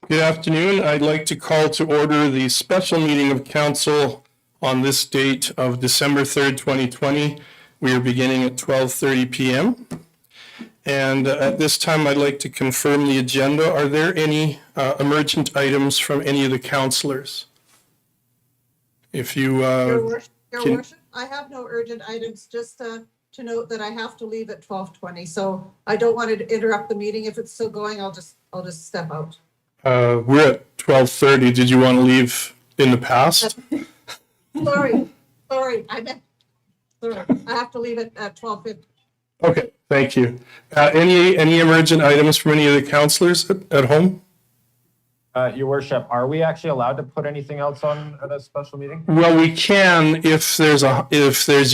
Good afternoon. I'd like to call to order the special meeting of council on this date of December 3rd, 2020. We are beginning at 12:30 p.m. And at this time, I'd like to confirm the agenda. Are there any emergent items from any of the councillors? If you... Your Worship, I have no urgent items, just to note that I have to leave at 12:20. So I don't want to interrupt the meeting. If it's still going, I'll just step out. We're at 12:30. Did you want to leave in the past? Sorry. I have to leave it at 12:50. Okay, thank you. Any emergent items from any of the councillors at home? Your Worship, are we actually allowed to put anything else on at a special meeting? Well, we can if there's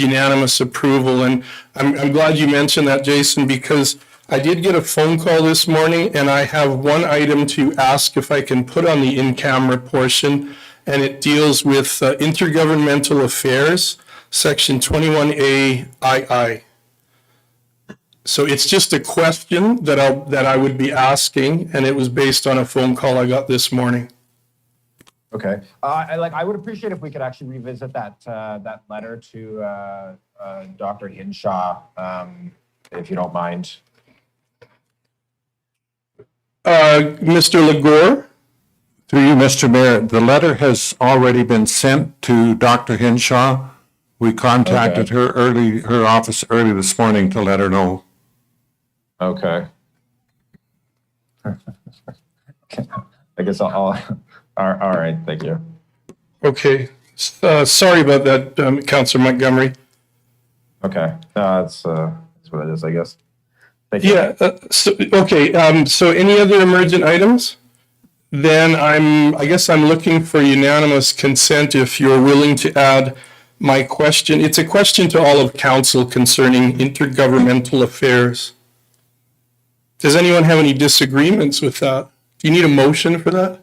unanimous approval, and I'm glad you mentioned that, Jason, because I did get a phone call this morning, and I have one item to ask if I can put on the in-camera portion, and it deals with intergovernmental affairs, section 21A II. So it's just a question that I would be asking, and it was based on a phone call I got this morning. Okay. I would appreciate if we could actually revisit that letter to Dr. Hinshaw, if you don't mind. Mr. Legore? Through you, Mr. Mayor, the letter has already been sent to Dr. Hinshaw. We contacted her office early this morning to let her know. Okay. I guess all right, thank you. Okay. Sorry about that, Councillor Montgomery. Okay. That's what it is, I guess. Thank you. Yeah. So any other emergent items? Then I guess I'm looking for unanimous consent if you're willing to add my question. It's a question to all of council concerning intergovernmental affairs. Does anyone have any disagreements with that? Do you need a motion for that?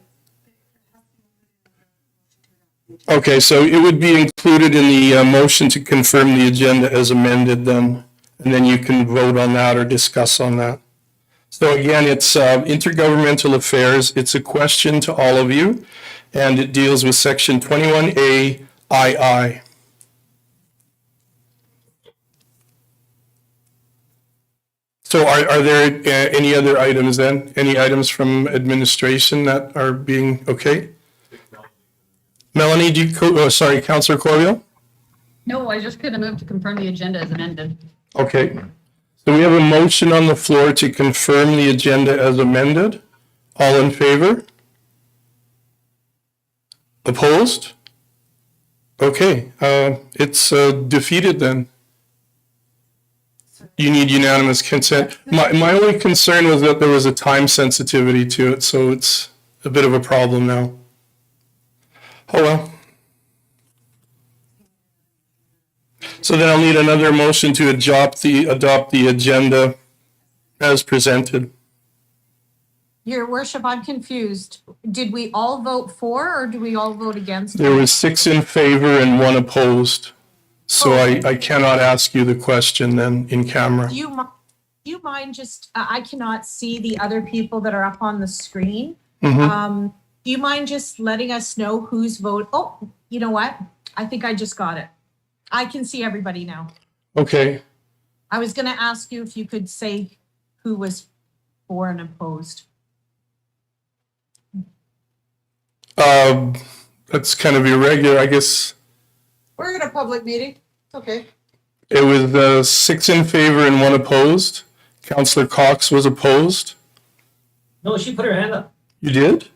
Okay, so it would be included in the motion to confirm the agenda as amended then, and then you can vote on that or discuss on that. So again, it's intergovernmental affairs. It's a question to all of you, and it deals with section 21A II. So are there any other items then? Any items from administration that are being, okay? Melanie, Councillor Corriel? No, I just couldn't move to confirm the agenda as amended. Okay. So we have a motion on the floor to confirm the agenda as amended. All in favor? Opposed? Okay, it's defeated then. You need unanimous consent. My only concern was that there was a time sensitivity to it, so it's a bit of a problem now. Oh well. So then I'll need another motion to adopt the agenda as presented. Your Worship, I'm confused. Did we all vote for or do we all vote against? There was 6 in favor and 1 opposed. So I cannot ask you the question then in camera. Do you mind just, I cannot see the other people that are up on the screen. Mm-hmm. Do you mind just letting us know who's vote? Oh, you know what? I think I just got it. I can see everybody now. Okay. I was going to ask you if you could say who was for and opposed. That's kind of irregular, I guess. We're in a public meeting. Okay. It was 6 in favor and 1 opposed. Councillor Cox was opposed. No, she put her hand up. You did?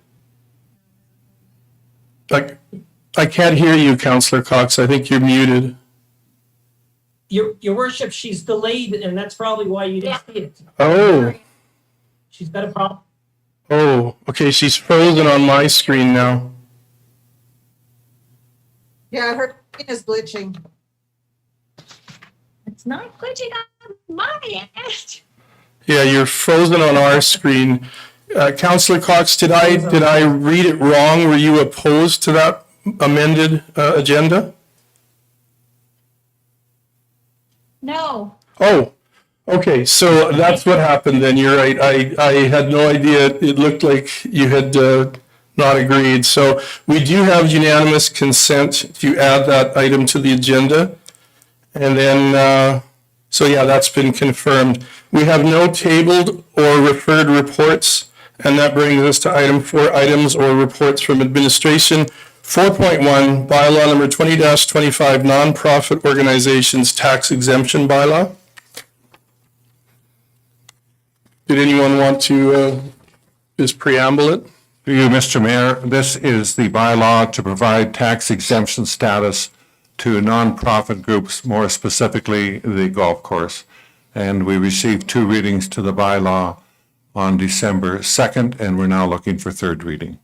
I can't hear you, Councillor Cox. I think you're muted. Your Worship, she's delayed, and that's probably why you didn't see it. Oh. She's got a problem. Oh, okay. She's frozen on my screen now. Yeah, her screen is glitching. It's not glitching on my end. Yeah, you're frozen on our screen. Councillor Cox, did I read it wrong? Were you opposed to that amended agenda? No. Oh, Okay, so that's what happened then. You're right. I had no idea. It looked like you had not agreed. So we do have unanimous consent to add that item to the agenda. And then, so yeah, that's been confirmed. We have no tabled or referred reports. And that brings us to item 4, items or reports from administration. 4.1, bylaw number 20-25, nonprofit organizations tax exemption bylaw. Did anyone want to just preamble it? To you, Mr. Mayor, this is the bylaw to provide tax exemption status to nonprofit groups, more specifically the golf course. And we received 2 readings to the bylaw on December 2nd, and we're now looking for 3rd reading.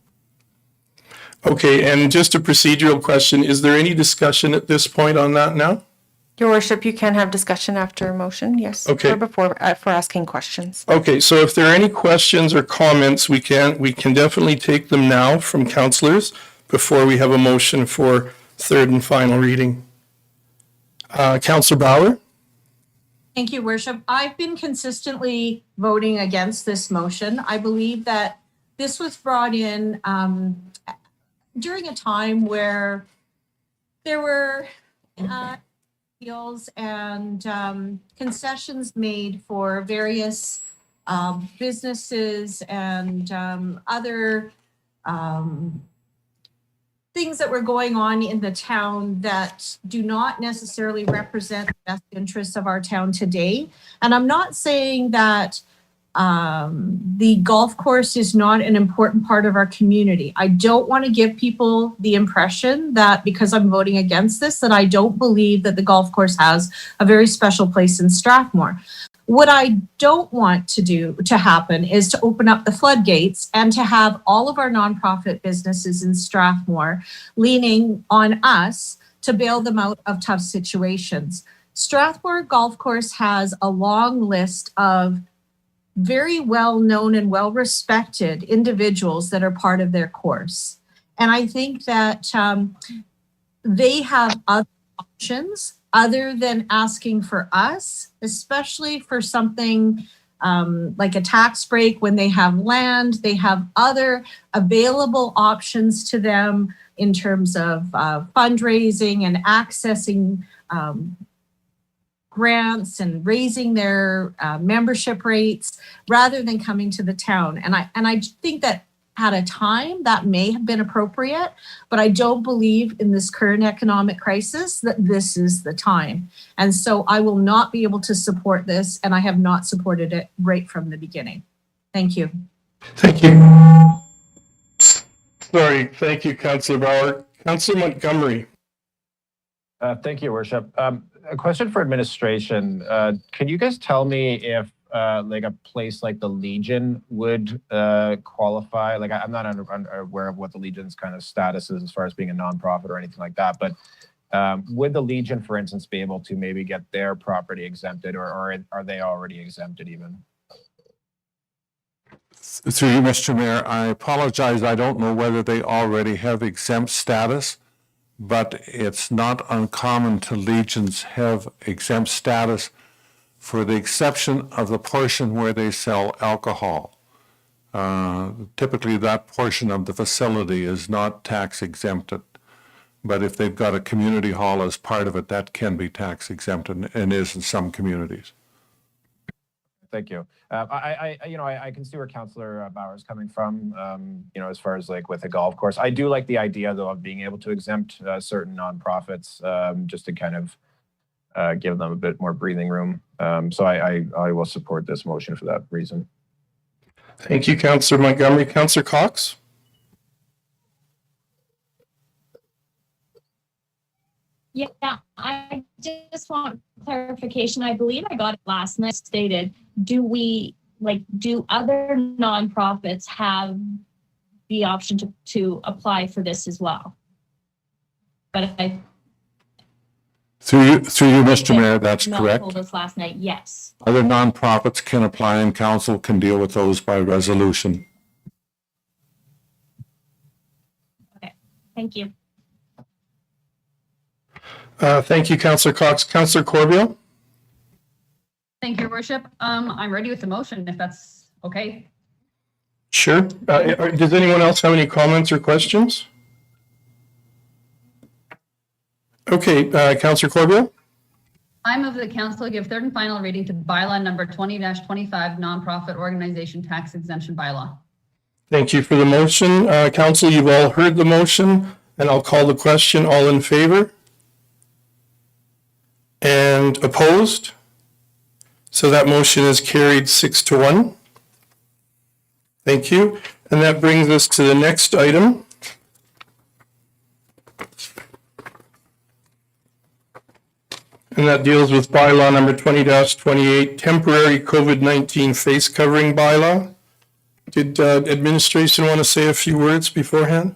Okay, and just a procedural question, is there any discussion at this point on that now? Your worship, you can have discussion after a motion, yes. Okay. Or before, for asking questions. Okay, so if there are any questions or comments, we can definitely take them now from councillors before we have a motion for 3rd and final reading. Councillor Bauer? Thank you, Worship. I've been consistently voting against this motion. I believe that this was brought in during a time where there were deals and concessions made for various businesses and other things that were going on in the town that do not necessarily represent the best interests of our town today. And I'm not saying that the golf course is not an important part of our community. I don't want to give people the impression that because I'm voting against this, that I don't believe that the golf course has a very special place in Strathmore. What I don't want to happen is to open up the floodgates and to have all of our nonprofit businesses in Strathmore leaning on us to bail them out of tough situations. Strathmore Golf Course has a long list of very well-known and well-respected individuals that are part of their course. And I think that they have other options other than asking for us, especially for something like a tax break when they have land. They have other available options to them in terms of fundraising and accessing grants and raising their membership rates rather than coming to the town. And I think that at a time that may have been appropriate, but I don't believe in this current economic crisis that this is the time. And so I will not be able to support this, and I have not supported it right from the beginning. Thank you. Thank you. Sorry, thank you, Councillor Bauer. Councillor Montgomery. Thank you, Worship. A question for administration. Can you guys tell me if like a place like the Legion would qualify? Like I'm not aware of what the Legion's kind of status is as far as being a nonprofit or anything like that, but would the Legion, for instance, be able to maybe get their property exempted, or are they already exempted even? Through you, Mr. Mayor, I apologize. I don't know whether they already have exempt status, but it's not uncommon to Legions have exempt status for the exception of the portion where they sell alcohol. Typically, that portion of the facility is not tax exempted. But if they've got a community hall as part of it, that can be tax exempted and is in some communities. Thank you. I can see where Councillor Bauer is coming from, as far as like with a golf course. I do like the idea, though, of being able to exempt certain nonprofits just to kind of give them a bit more breathing room. So I will support this motion for that reason. Thank you, Councillor Montgomery. Councillor Cox? Yeah, I just want clarification. I believe I got it last night stated. Do other nonprofits have the option to apply for this as well? But Through you, Mr. Mayor, that's correct. told us last night, yes. Other nonprofits can apply and council can deal with those by resolution. Okay, thank you. Thank you, Councillor Cox. Councillor Corbeil? Thank you, Your Worship. I'm ready with the motion, if that's okay. Sure. Does anyone else have any comments or questions? Okay, Councillor Corbeil? I move that the council give third and final reading to bylaw number 20-25 nonprofit organization tax exemption bylaw. Thank you for the motion. Council, you've all heard the motion, and I'll call the question. All in favor? And opposed? So that motion is carried 6-1. Thank you. And that brings us to the next item. And that deals with bylaw number 20-28, temporary COVID-19 face covering bylaw. Did administration want to say a few words beforehand?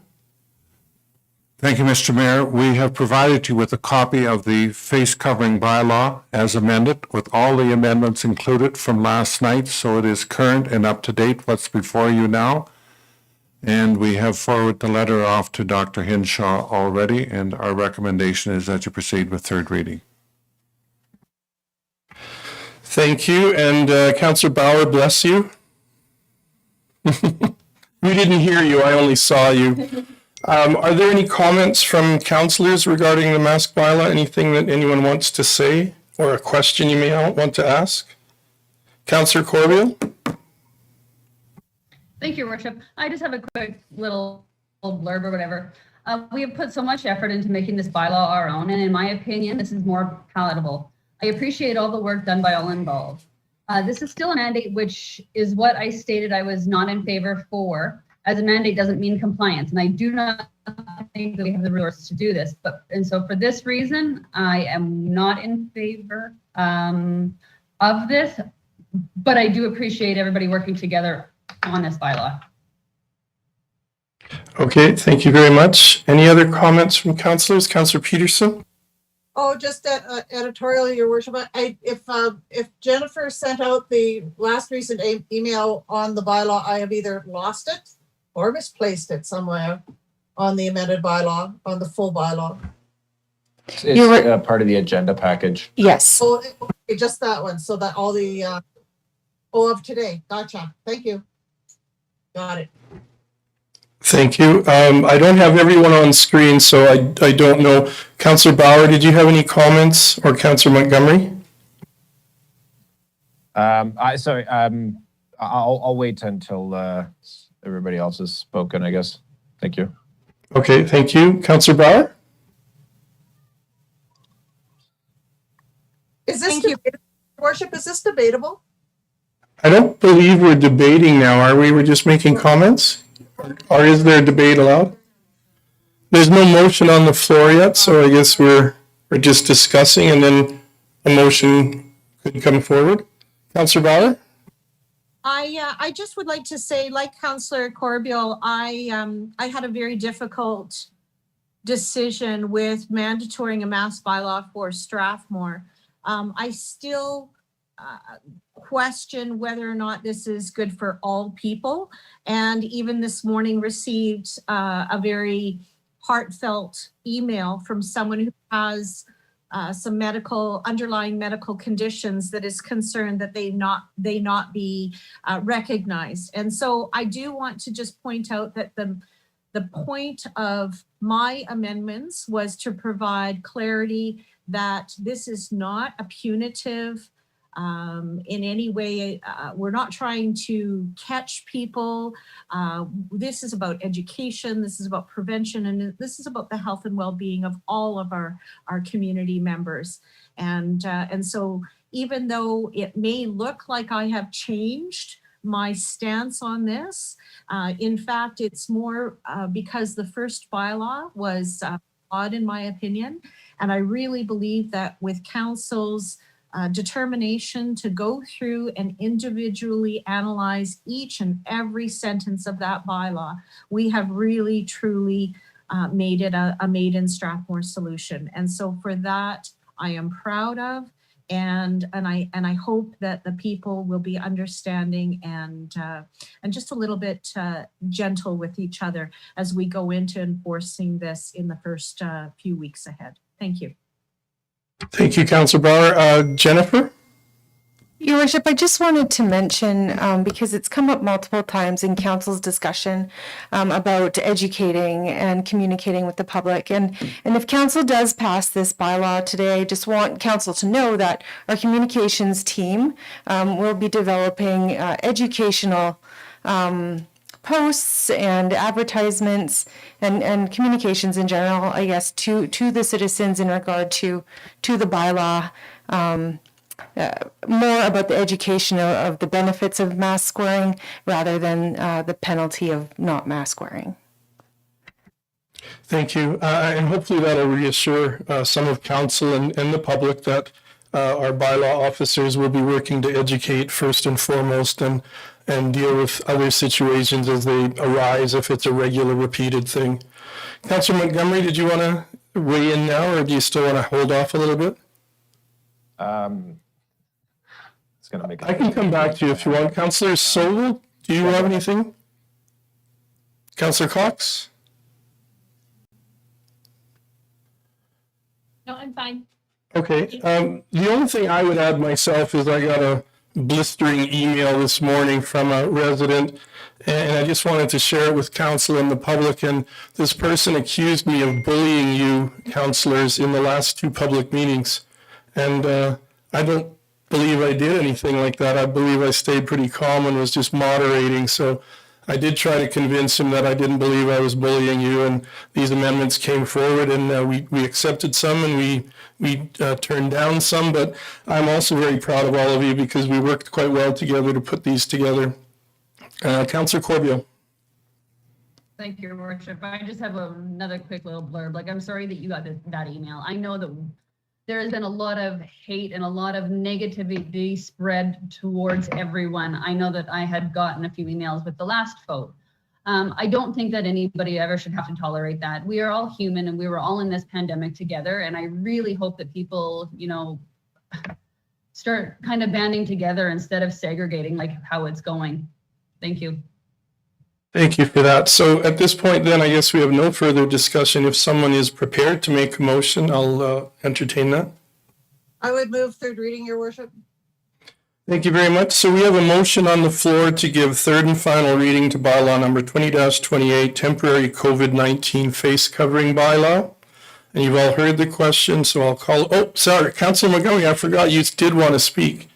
Thank you, Mr. Mayor. We have provided you with a copy of the face covering bylaw as amended with all the amendments included from last night, so it is current and up to date what's before you now. And we have forwarded the letter off to Dr. Hinshaw already, and our recommendation is that you proceed with third reading. Thank you. And Councillor Bauer, bless you. We didn't hear you, I only saw you. Are there any comments from councillors regarding the mask bylaw? Anything that anyone wants to say or a question you may want to ask? Councillor Corbeil? Thank you, Your Worship. I just have a quick little blurb or whatever. We have put so much effort into making this bylaw our own, and in my opinion, this is more palatable. I appreciate all the work done by all involved. This is still a mandate, which is what I stated I was not in favor for, as a mandate doesn't mean compliance. And I do not think that we have the resources to do this. And so for this reason, I am not in favor of this, but I do appreciate everybody working together on this bylaw. Okay, thank you very much. Any other comments from councillors? Councillor Peterson? Oh, just editorial, Your Worship. If Jennifer sent out the last recent email on the bylaw, I have either lost it or misplaced it somewhere on the amended bylaw, on the full bylaw. It's part of the agenda package. Yes. Oh, okay, just that one. So that all the, of today. Gotcha. Thank you. Got it. Thank you. I don't have everyone on screen, so I don't know. Councillor Bauer, did you have any comments, or Councillor Montgomery? I'll wait until everybody else has spoken, I guess. Thank you. Okay, thank you. Councillor Bauer? Is this Thank you. debatable, Your Worship? Is this debatable? I don't believe we're debating now, are we? We're just making comments? Or is there a debate allowed? There's no motion on the floor yet, so I guess we're just discussing, and then a motion could come forward. Councillor Bauer? I just would like to say, like Councillor Corbeil, I had a very difficult decision with mandatoring a mask bylaw for Strathmore. I still question whether or not this is good for all people. And even this morning received a very heartfelt email from someone who has some underlying medical conditions that is concerned that they not be recognized. And so I do want to just point out that the point of my amendments was to provide clarity that this is not a punitive in any way. We're not trying to catch people. This is about education. This is about prevention. And this is about the health and well-being of all of our community members. And so even though it may look like I have changed my stance on this, in fact, it's more because the first bylaw was flawed in my opinion. And I really believe that with council's determination to go through and individually analyze each and every sentence of that bylaw, we have really truly made it a made in Strathmore solution. And so for that, I am proud of, and I hope that the people will be understanding and just a little bit gentle with each other as we go into enforcing this in the first few weeks ahead. Thank you. Thank you, Councillor Bauer. Jennifer? Your Worship, I just wanted to mention, because it's come up multiple times in council's discussion about educating and communicating with the public. And if council does pass this bylaw today, I just want council to know that our communications team will be developing educational posts and advertisements and communications in general, I guess, to the citizens in regard to the bylaw. More about the education of the benefits of mask wearing rather than the penalty of not mask wearing. Thank you. And hopefully that'll reassure some of council and the public that our bylaw officers will be working to educate first and foremost and deal with other situations as they arise if it's a regular repeated thing. Councillor Montgomery, did you want to weigh in now, or do you still want to hold off a little bit? It's going to make. I can come back to you if you want. Councillor Sobel, do you have anything? Councillor Cox? No, I'm fine. Okay. The only thing I would add myself is I got a blistering email this morning from a resident, and I just wanted to share it with council and the public. And this person accused me of bullying you, councillors, in the last 2 public meetings. And I don't believe I did anything like that. I believe I stayed pretty calm and was just moderating. So I did try to convince him that I didn't believe I was bullying you, and these amendments came forward, and we accepted some, and we turned down some. But I'm also very proud of all of you because we worked quite well together to put these together. Councillor Corbio. Thank you, Your Worship. I just have another quick little blurb. Like, I'm sorry that you got that email. I know that there has been a lot of hate and a lot of negativity spread towards everyone. I know that I had gotten a few emails with the last vote. I don't think that anybody ever should have to tolerate that. We are all human and we were all in this pandemic together. And I really hope that people, start kind of banding together instead of segregating like how it's going. Thank you. Thank you for that. So at this point, then, I guess we have no further discussion. If someone is prepared to make a motion, I'll entertain that. I would move third reading, Your Worship. Thank you very much. So we have a motion on the floor to give third and final reading to bylaw number 20-28, temporary COVID-19 face covering bylaw. And you've all heard the question, so I'll call. Oh, sorry, Councillor Montgomery, I forgot you did want to speak.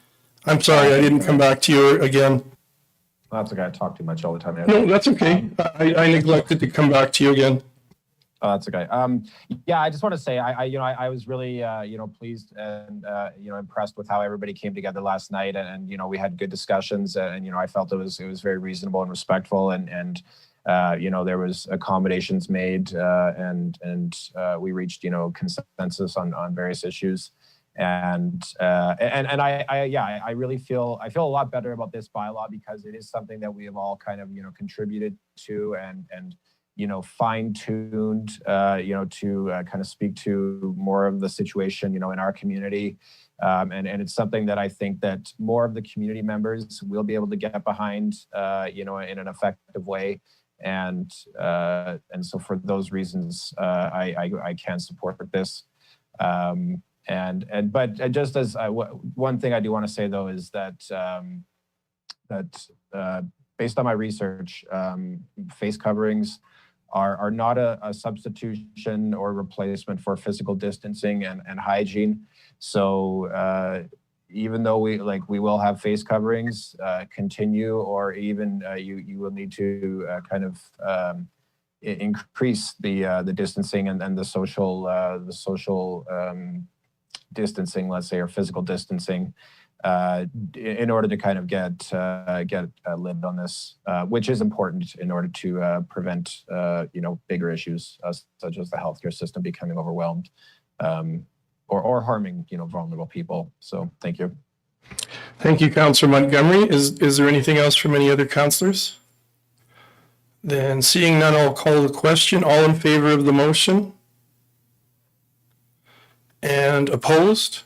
I'm sorry, I didn't come back to you again. That's okay. I talk too much all the time. No, that's okay. I neglected to come back to you again. Oh, that's okay. Yeah, I just want to say, I was really, pleased and, impressed with how everybody came together last night, and we had good discussions, and I felt it was very reasonable and respectful, and there was accommodations made, and we reached, consensus on various issues. And I really feel a lot better about this bylaw because it is something that we have all kind of, contributed to and fine-tuned, to kind of speak to more of the situation, in our community. And it's something that I think that more of the community members will be able to get behind, in an effective way. And so for those reasons, I can support this. But just as one thing I do want to say though is that based on my research, face coverings are not a substitution or replacement for physical distancing and hygiene. So even though we will have face coverings continue, or even you will need to kind of increase the distancing and the social distancing, let's say, or physical distancing, in order to kind of get a lid on this, which is important in order to prevent bigger issues such as the healthcare system becoming overwhelmed, or harming vulnerable people. So thank you. Thank you, Councillor Montgomery. Is there anything else from any other councillors? Then seeing none, I'll call the question. All in favor of the motion? And opposed?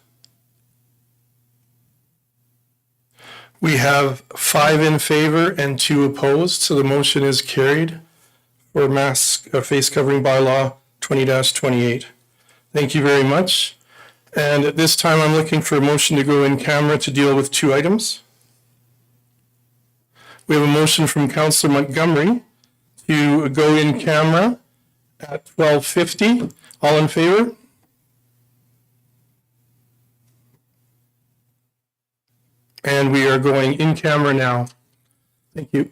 We have 5 in favor and 2 opposed, so the motion is carried for face covering bylaw 20-28. Thank you very much. And at this time, I'm looking for a motion to go in camera to deal with 2 items. We have a motion from Councillor Montgomery to go in camera at 12:50. All in favor? And we are going in camera now. Thank you.